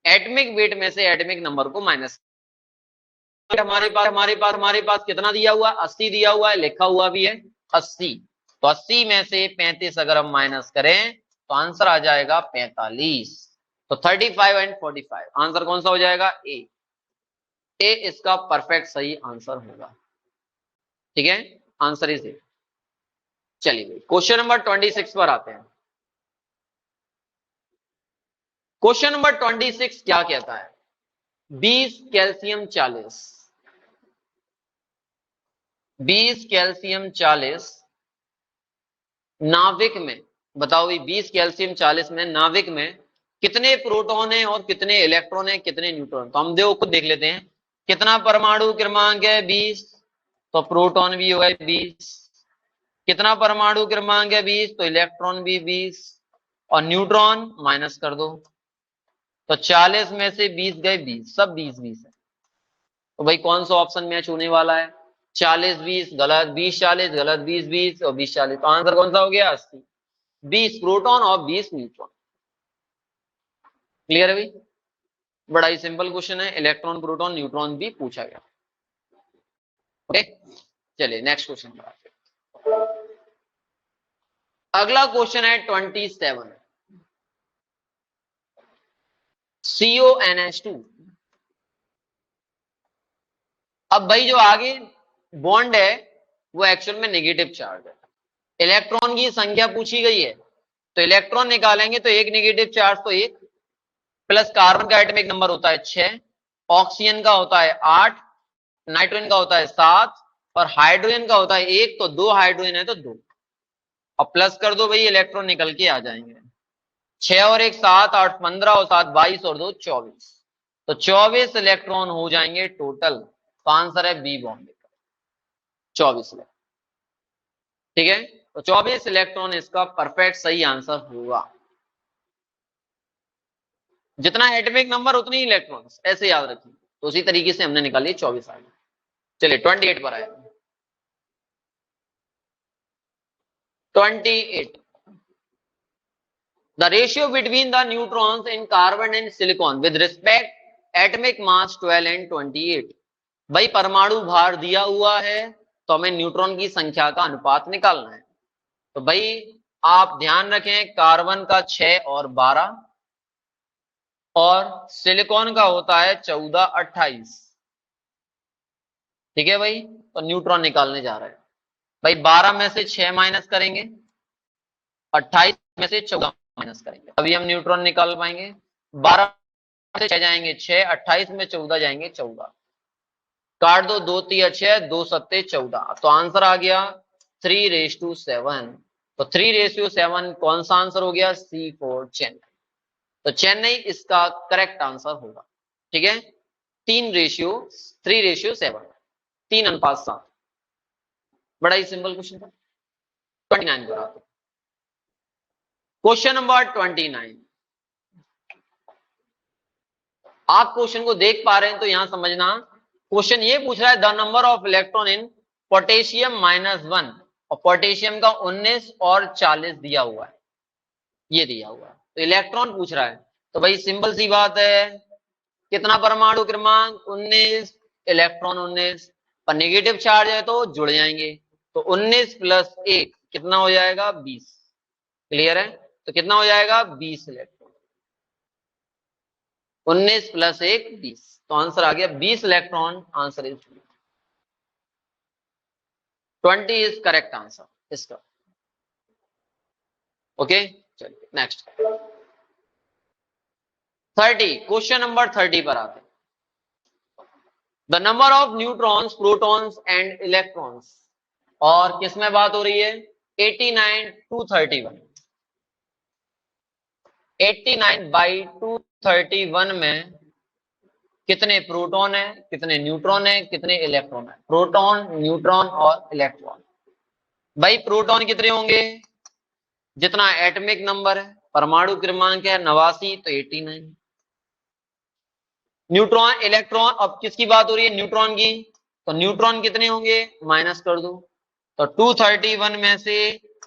एटॉमिक वेट में से एटॉमिक नंबर को माइनस। हमारे पास कितना दिया हुआ, 80 दिया हुआ है, लिखा हुआ भी है 80। तो 80 में से 35 अगर हम माइनस करें तो आंसर आ जाएगा 45। तो 35 एंड 45 आंसर कौन सा हो जाएगा, ए इसका परफेक्ट सही आंसर होगा। ठीक है, आंसर इज ए। चलिए क्वेश्चन नंबर 26 पर आते हैं। क्वेश्चन नंबर 26 क्या कहता है, 20 कैल्शियम 40, 20 कैल्शियम 40 नाभिक में, बताओ 20 कैल्शियम 40 में नाभिक में कितने प्रोटॉन है और कितने इलेक्ट्रॉन है, कितने न्यूट्रॉन। तो हम देखो खुद देख लेते हैं, कितना परमाणु क्रमांक है 20, तो प्रोटॉन भी होगा 20, कितना परमाणु क्रमांक है 20, तो इलेक्ट्रॉन भी 20 और न्यूट्रॉन माइनस कर दो, तो 40 में से 20 गए 20, सब 20 20 है। तो भाई कौन सा ऑप्शन मैच होने वाला है, 40 20 गलत, 20 40 गलत, 20 20 और 20 40, तो आंसर कौन सा हो गया 80। 20 प्रोटॉन और 20 न्यूट्रॉन। क्लियर है भाई, बड़ा ही सिंपल क्वेश्चन है, इलेक्ट्रॉन प्रोटॉन न्यूट्रॉन भी पूछा गया। ओके चलिए नेक्स्ट क्वेश्चन पर आते हैं। अगला क्वेश्चन है 27, CONH2। अब भाई जो आगे बॉन्ड है वो एक्चुअल में नेगेटिव चार्ज है, इलेक्ट्रॉन की संख्या पूछी गई है, तो इलेक्ट्रॉन निकालेंगे तो एक नेगेटिव चार्ज तो एक, प्लस कार्बन का एटॉमिक नंबर होता है 6, ऑक्सीजन का होता है 8, नाइट्रोजन का होता है 7 और हाइड्रोजन का होता है 1, तो 2 हाइड्रोजन है तो 2, और प्लस कर दो भाई इलेक्ट्रॉन निकल के आ जाएंगे। 6 और 1 7 8 15 और 7 22 और 2 24, तो 24 इलेक्ट्रॉन हो जाएंगे टोटल। तो आंसर है बी बॉम्बे का 24 इलेक्ट्रॉन। ठीक है, तो 24 इलेक्ट्रॉन इसका परफेक्ट सही आंसर होगा। जितना एटॉमिक नंबर उतनी इलेक्ट्रॉन्स, ऐसे याद रखिए। तो उसी तरीके से हमने निकाली 24 आ गए। चलिए 28 पर आए। 28, the ratio between the neutrons in carbon and silicon with respect atomic mass 12 and 28। भाई परमाणु भार दिया हुआ है तो हमें न्यूट्रॉन की संख्या का अनुपात निकालना है। तो भाई आप ध्यान रखें, कार्बन का 6 और 12 और सिलिकॉन का होता है 14 28। ठीक है भाई, तो न्यूट्रॉन निकालने जा रहे हैं। भाई 12 में से 6 माइनस करेंगे, 28 में से 14 माइनस करेंगे, अभी हम न्यूट्रॉन निकाल पाएंगे। 12 से 6 जाएंगे 6, 28 में 14 जाएंगे 14, काट दो, 2 3 6 2 7 14, तो आंसर आ गया 3:7। तो 3:7 कौन सा आंसर हो गया, C4 चेन्नई। तो चेन्नई इसका करेक्ट आंसर होगा। ठीक है, 3:7, 3:7। बड़ा ही सिंपल क्वेश्चन था। 29 पर आते। क्वेश्चन नंबर 29, आप क्वेश्चन को देख पा रहे हैं तो यहां समझना, क्वेश्चन ये पूछ रहा है the number of electron in potassium -1, और पोटेशियम का 19 और 40 दिया हुआ है, ये दिया हुआ है, तो इलेक्ट्रॉन पूछ रहा है। तो भाई सिंपल सी बात है, कितना परमाणु क्रमांक 19, इलेक्ट्रॉन 19, पर नेगेटिव चार्ज है तो जुड़ जाएंगे, तो 19 + 1 कितना हो जाएगा 20। क्लियर है, तो कितना हो जाएगा 20 इलेक्ट्रॉन। 19 प्लस 1 20, तो आंसर आ गया 20 electron. Answer is 20 is correct answer इसका। ओके चलिए नेक्स्ट 30, क्वेश्चन नंबर 30 पर आते हैं। The number of neutrons, protons and electrons, और किसमें बात हो रही है? 89 टू 31। 89 बाई 231 में कितने प्रोटॉन है, कितने न्यूट्रॉन है, कितने इलेक्ट्रॉन है? प्रोटॉन, न्यूट्रॉन और इलेक्ट्रॉन। भाई प्रोटॉन कितने होंगे? जितना एटॉमिक नंबर है, परमाणु क्रमांक है 89, तो 89। न्यूट्रॉन, इलेक्ट्रॉन, अब किसकी बात हो रही है? न्यूट्रॉन की। तो न्यूट्रॉन कितने होंगे? माइनस कर दो, तो 231 में से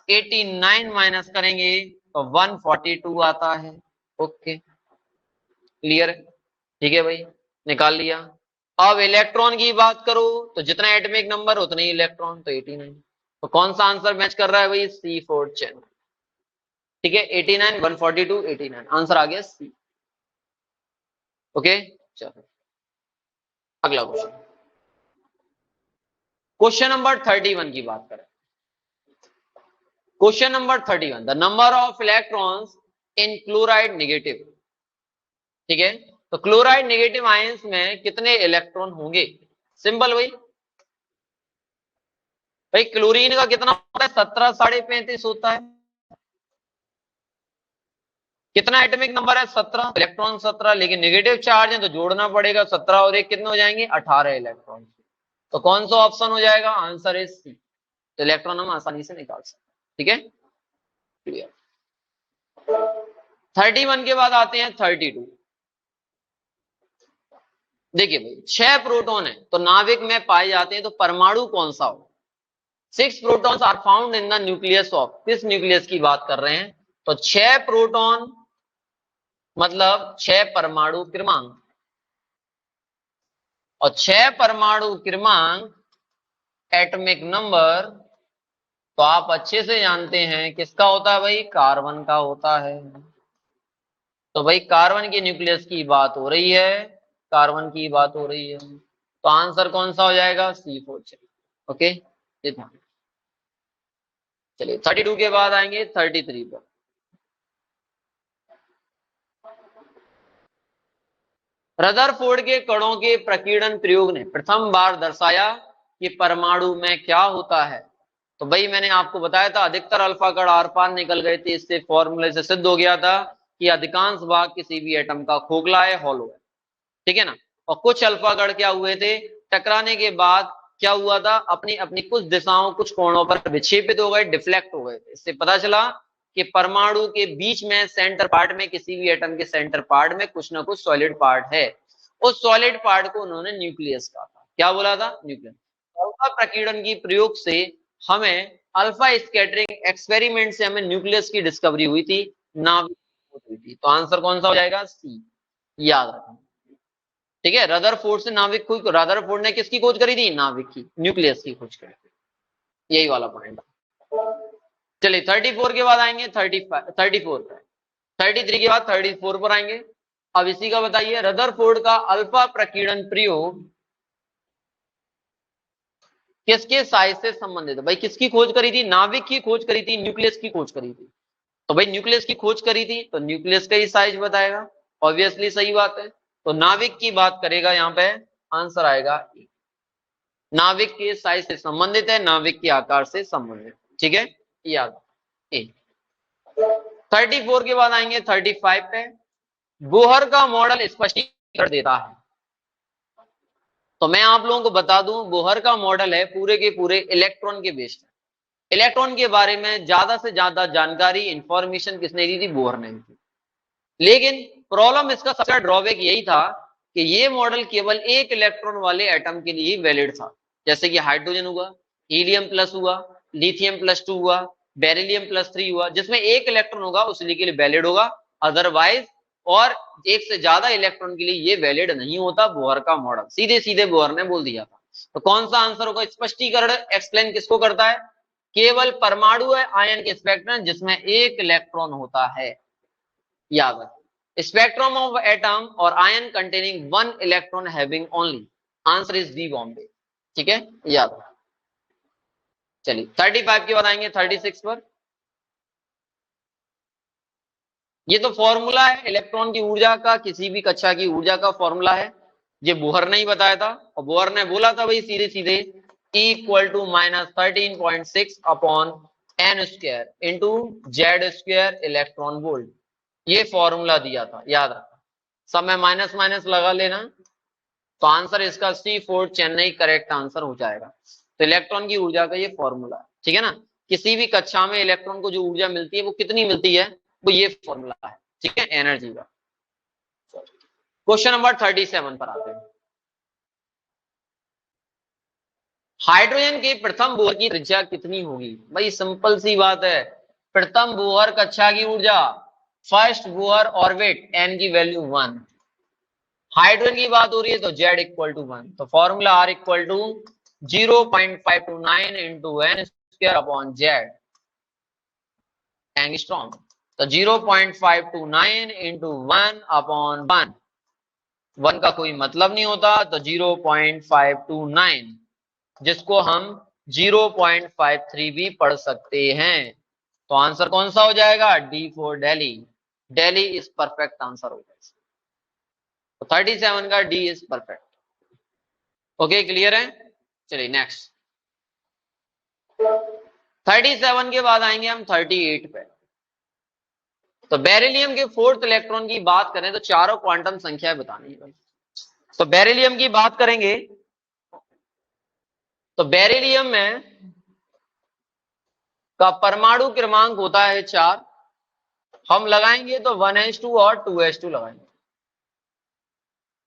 89 माइनस करेंगे तो 142 आता है। ओके क्लियर है? ठीक है भाई, निकाल लिया। अब इलेक्ट्रॉन की बात करो तो जितना एटॉमिक नंबर उतने ही इलेक्ट्रॉन, तो 89। तो कौन सा आंसर मैच कर रहा है भाई? C4 channel. ठीक है, 89, 142, 89, आंसर आ गया सी। ओके चलो अगला क्वेश्चन, क्वेश्चन नंबर 31 की बात करें। Question number 31, the number of electrons in chloride negative. ठीक है, तो क्लोराइड नेगेटिव आयंस में कितने इलेक्ट्रॉन होंगे? सिंपल भाई, भाई क्लोरीन का कितना होता है? 17 35.5 होता है। कितना एटॉमिक नंबर है? 17, इलेक्ट्रॉन 17, लेकिन नेगेटिव चार्ज है तो जोड़ना पड़ेगा। 17 और 1 कितने हो जाएंगे? 18 इलेक्ट्रॉन। तो कौन सा ऑप्शन हो जाएगा? Answer is C. तो इलेक्ट्रॉन हम आसानी से निकाल सकते। ठीक है क्लियर। 31 के बाद आते हैं 32। देखिए भाई 6 प्रोटॉन है तो नाभिक में पाए जाते हैं, तो परमाणु कौन सा हो? 6 protons are found in the nucleus of, किस न्यूक्लियस की बात कर रहे हैं? तो 6 प्रोटॉन मतलब 6 परमाणु क्रमांक, और 6 परमाणु क्रमांक एटॉमिक नंबर, तो आप अच्छे से जानते हैं किसका होता है भाई? कार्बन का होता है। तो भाई कार्बन के न्यूक्लियस की बात हो रही है, कार्बन की बात हो रही है, तो आंसर कौन सा हो जाएगा? C4 चलिए। ओके इतना, चलिए 32 के बाद आएंगे 33 पर। रदरफोर्ड के कणों के प्रकीर्णन प्रयोग ने प्रथम बार दर्शाया कि परमाणु में क्या होता है। तो भाई मैंने आपको बताया था अधिकतर अल्फा कण आर पार निकल गए थे, इससे फॉर्मूले से सिद्ध हो गया था कि अधिकांश भाग किसी भी एटम का खोखला है, हॉलो है। ठीक है ना? और कुछ अल्फा कण क्या हुए थे? टकराने के बाद क्या हुआ था? अपनी अपनी कुछ दिशाओं, कुछ कोणों पर विक्षेपित हो गए, डिफ्लेक्ट हो गए थे। इससे पता चला कि परमाणु के बीच में सेंटर पार्ट में, किसी भी एटम के सेंटर पार्ट में कुछ ना कुछ सॉलिड पार्ट है। उस सॉलिड पार्ट को उन्होंने न्यूक्लियस कहा था। क्या बोला था? न्यूक्लियस। अल्फा प्रकीर्णन की प्रयोग से हमें अल्फा स्कैटरिंग एक्सपेरिमेंट से हमें न्यूक्लियस की डिस्कवरी हुई थी, नाभिक हुई थी। तो आंसर कौन सा हो जाएगा? सी, याद रखना। ठीक है, रदरफोर्ड से नाभिक खोज, रदरफोर्ड ने किसकी खोज करी थी? नाभिक की, न्यूक्लियस की खोज करी थी। यही वाला पॉइंट। चलिए 34 के बाद आएंगे 35, 34 पर, 33 के बाद 34 पर आएंगे। अब इसी का बताइए, रदरफोर्ड का अल्फा प्रकीर्णन प्रयोग किसके साइज से संबंधित है? भाई किसकी खोज करी थी? नाभिक की खोज करी थी, न्यूक्लियस की खोज करी थी। तो भाई न्यूक्लियस की खोज करी थी तो न्यूक्लियस का ही साइज बताएगा, ऑब्वियसली सही बात है। तो नाभिक की बात करेगा यहाँ पे, आंसर आएगा E। नाभिक के साइज से संबंधित है, नाभिक के आकार से संबंधित। ठीक है, याद ए। 34 के बाद आएंगे 35 पे। बोहर का मॉडल स्पष्टीकरण देता है। तो मैं आप लोगों को बता दूं, बोहर का मॉडल है पूरे के पूरे इलेक्ट्रॉन के बेस्ड। इलेक्ट्रॉन के बारे में ज्यादा से ज्यादा जानकारी, इंफॉर्मेशन किसने दी थी? बोहर ने दी थी। लेकिन प्रॉब्लम इसका सबसे बड़ा ड्रॉबैक यही था कि ये मॉडल केवल एक इलेक्ट्रॉन वाले एटम के लिए ही वैलिड था। जैसे कि हाइड्रोजन हुआ, हीलियम प्लस हुआ, लिथियम प्लस 2 हुआ, बेरिलियम प्लस 3 हुआ, जिसमें एक इलेक्ट्रॉन होगा उसके लिए वैलिड होगा, अदरवाइज और एक से ज्यादा इलेक्ट्रॉन के लिए ये वैलिड नहीं होता। बोहर का मॉडल सीधे सीधे बोहर ने बोल दिया था। तो कौन सा आंसर होगा? स्पष्टीकरण एक्सप्लेन किसको करता है? केवल परमाणु है आयन के स्पेक्ट्रम जिसमें एक इलेक्ट्रॉन होता है, याद रखें। स्पेक्ट्रम ऑफ एटम और ion containing 1 electron having only, answer is D Bombay. ठीक है, याद। चलिए 35 के बाद आएंगे 36 पर। ये तो फॉर्मूला है इलेक्ट्रॉन की ऊर्जा का, किसी भी कक्षा की ऊर्जा का फॉर्मूला है। ये बोहर ने ही बताया था, और बोहर ने बोला था भाई सीधे सीधे E equal to -13.6 upon n square into Z square electron volt. ये फॉर्मूला दिया था, याद रखना। सब में माइनस माइनस लगा लेना, तो आंसर इसका C4 चेन्नई करेक्ट आंसर हो जाएगा। तो इलेक्ट्रॉन की ऊर्जा का ये फॉर्मूला है, ठीक है ना। किसी भी कक्षा में इलेक्ट्रॉन को जो ऊर्जा मिलती है वो कितनी मिलती है, वो ये फॉर्मूला है, ठीक है, एनर्जी का। क्वेश्चन नंबर 37 पर आते हैं। हाइड्रोजन के प्रथम बोहर की त्रिज्या कितनी होगी? भाई सिंपल सी बात है, प्रथम बोहर कक्षा की ऊर्जा, फर्स्ट बोहर ऑर्बिट, n की वैल्यू 1। हाइड्रोजन की बात हो रही है तो Z इक्वल टू 1, तो formula R equal to 0.529 into n square upon Z angstrom. तो 0.529 इंटू 1 अपॉन 1 का कोई मतलब नहीं होता, तो 0.529 जिसको हम 0.53 भी पढ़ सकते हैं। तो आंसर कौन सा हो जाएगा? D for Delhi. Delhi is perfect answer होगा। तो 37 का D is perfect. Okay, clear है। चलिए नेक्स्ट 37 के बाद आएंगे हम 38 पे। तो बेरिलियम के 4th इलेक्ट्रॉन की बात करें तो चारों क्वांटम संख्याएं बतानी है। तो बेरिलियम की बात करेंगे तो बेरिलियम में का परमाणु क्रमांक होता है 4। हम लगाएंगे तो 1s2 और 2s2 लगाएंगे।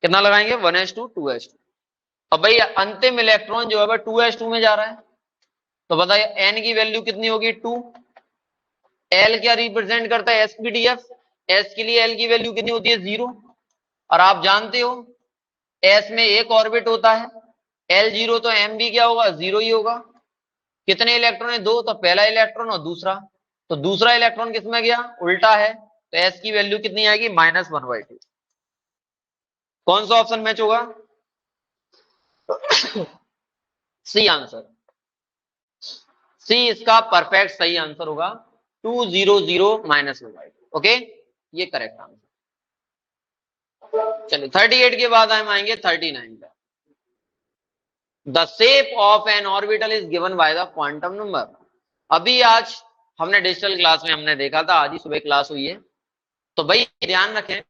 कितना लगाएंगे? 1s2 2s2। अब भाई अंतिम इलेक्ट्रॉन जो है 2s2 में जा रहा है, तो बताइए n की वैल्यू कितनी होगी? 2। l क्या रिप्रेजेंट करता है? sPdF। s के लिए l की वैल्यू कितनी होती है? 0। और आप जानते हो s में एक ऑर्बिट होता है, l0, तो m भी क्या होगा? 0 ही होगा। कितने इलेक्ट्रॉन है? 2, तो पहला इलेक्ट्रॉन और दूसरा, तो दूसरा इलेक्ट्रॉन किसमें गया? उल्टा है, तो s की वैल्यू कितनी आएगी? -1/2। कौन सा ऑप्शन मैच होगा? सी आंसर, सी इसका परफेक्ट सही आंसर होगा, 200 -1/2। ओके, ये करेक्ट आंसर। चलिए 38 के बाद हम आएंगे 39 पे। The shape of N orbital is given by the quantum number. अभी आज हमने डिजिटल क्लास में हमने देखा था, आज ही सुबह क्लास हुई है। तो भाई ध्यान रखें,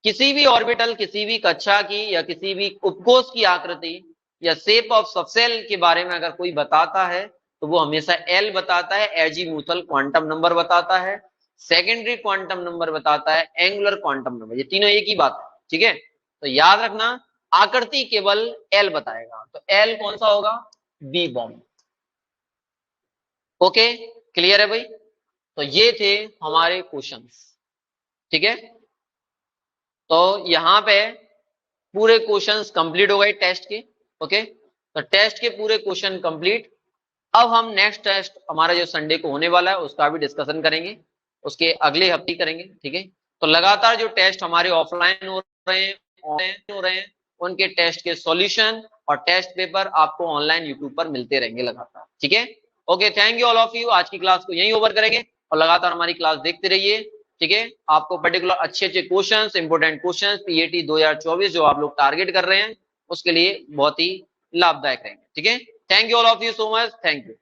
किसी भी ऑर्बिटल, किसी भी कक्षा की या किसी भी उपकोष की आकृति या शेप ऑफ सबसेल के बारे में अगर कोई बताता है तो वो हमेशा एल बताता है, एजीमुथल क्वांटम नंबर बताता है, सेकेंडरी क्वांटम नंबर बताता है, एंगुलर क्वांटम नंबर, ये तीनों एक ही बात है, ठीक है। तो याद रखना, आकृति केवल एल बताएगा, तो एल कौन सा होगा? B bomb. ओके, क्लियर है भाई। तो ये थे हमारे क्वेश्चंस, ठीक है। तो यहां पे पूरे क्वेश्चंस कंप्लीट हो गए टेस्ट के। ओके, तो टेस्ट के पूरे क्वेश्चन कंप्लीट। अब हम नेक्स्ट टेस्ट हमारा जो संडे को होने वाला है उसका भी डिस्कशन करेंगे, उसके अगले हफ्ते करेंगे, ठीक है। तो लगातार जो टेस्ट हमारे ऑफलाइन हो रहे हैं, ऑनलाइन हो रहे हैं, उनके टेस्ट के सॉल्यूशन और टेस्ट पेपर आपको ऑनलाइन यूट्यूब पर मिलते रहेंगे लगातार, ठीक है। Okay, thank you all of you. आज की क्लास को यहीं ओवर करेंगे और लगातार हमारी क्लास देखते रहिए, ठीक है। आपको पर्टिकुलर अच्छे अच्छे क्वेश्चंस, इंपोर्टेंट क्वेश्चंस पीएटी 2024 जो आप लोग टारगेट कर रहे हैं उसके लिए बहुत ही लाभदायक रहेंगे, ठीक है। Thank you all of you so much, thank you.